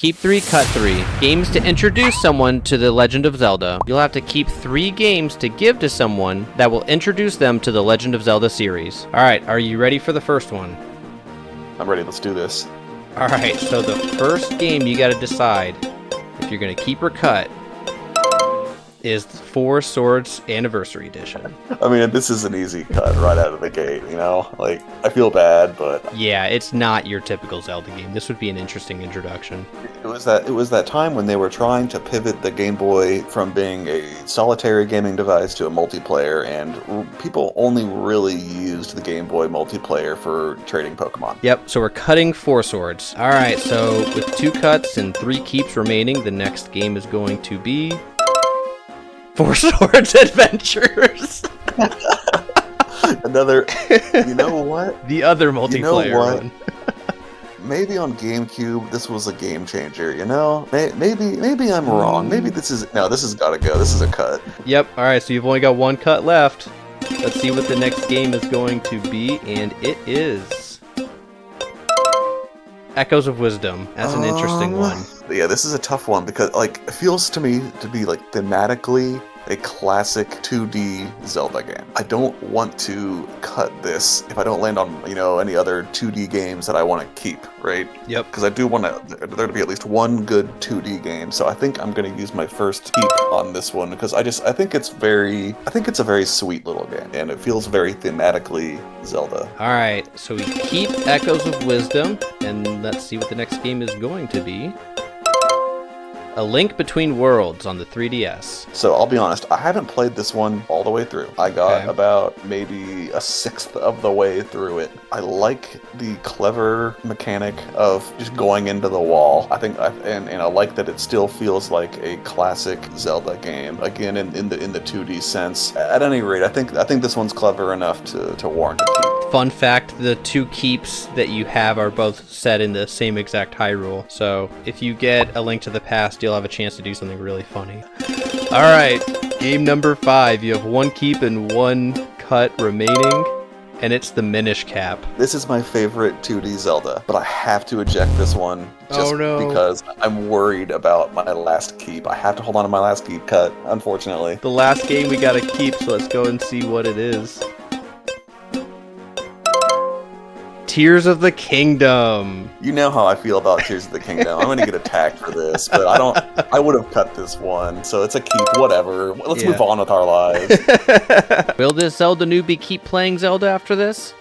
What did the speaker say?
Keep 3, cut 3. Games to introduce someone to The Legend of Zelda. You'll have to keep 3 games to give to someone that will introduce them to The Legend of Zelda series. Alright, are you ready for the first one? I'm ready, let's do this. Alright, so the first game you gotta decide if you're gonna keep or cut is Four Swords Anniversary Edition. I mean, this is an easy cut right out of the gate, you know? Like, I feel bad, but... Yeah, it's not your typical Zelda game. This would be an interesting introduction. It was that time when they were trying to pivot the Game Boy from being a solitary gaming device to a multiplayer, and people only really used the Game Boy multiplayer for trading Pokemon. Yep, so we're cutting Four Swords. Alright, so with 2 cuts and 3 keeps remaining, the next game is going to be... Four Swords Adventures. Another, you know what? The other multiplayer you know what? one. Maybe on GameCube this was a game changer. You know, maybe I'm wrong. Maybe this has got to go. This is a cut. Yep. All right. So you've only got 1 cut left. Let's see what the next game is going to be, and it is Echoes of Wisdom. That's an interesting one. Yeah, this is a tough one because, like, it feels to me to be, like, thematically a classic 2D Zelda game. I don't want to cut this if I don't land on, you know, any other 2D games that I want to keep, right? Yep. Because I do want there to be at least one good 2D game. So I think I'm going to use my first keep on this one because I think it's a very sweet little game and it feels very thematically Zelda. All right. So we keep Echoes of Wisdom, and let's see what the next game is going to be. A Link Between Worlds on the 3DS. So I'll be honest, I haven't played this one all the way through. I got about maybe a 1/6 of the way through it. I like the clever mechanic of just going into the wall. And I like that it still feels like a classic Zelda game. Again, in the 2D sense. At any rate, I think this one's clever enough to warrant a keep. Fun fact, the 2 keeps that you have are both set in the same exact Hyrule. So if you get A Link to the Past, you'll have a chance to do something really funny. Alright, game number 5. You have 1 keep and 1 cut remaining, and it's the Minish Cap. This is my favorite 2D Zelda, but I have to eject this one just because I'm worried about my last keep. I have to hold on to my last keep cut, unfortunately. The last game we gotta keep, so let's go and see what it is. Tears of the Kingdom. You know how I feel about Tears of the Kingdom. I'm gonna get attacked for this, but I would have cut this one, so it's a keep, whatever. Let's move on with our lives. Will this Zelda newbie keep playing Zelda after this?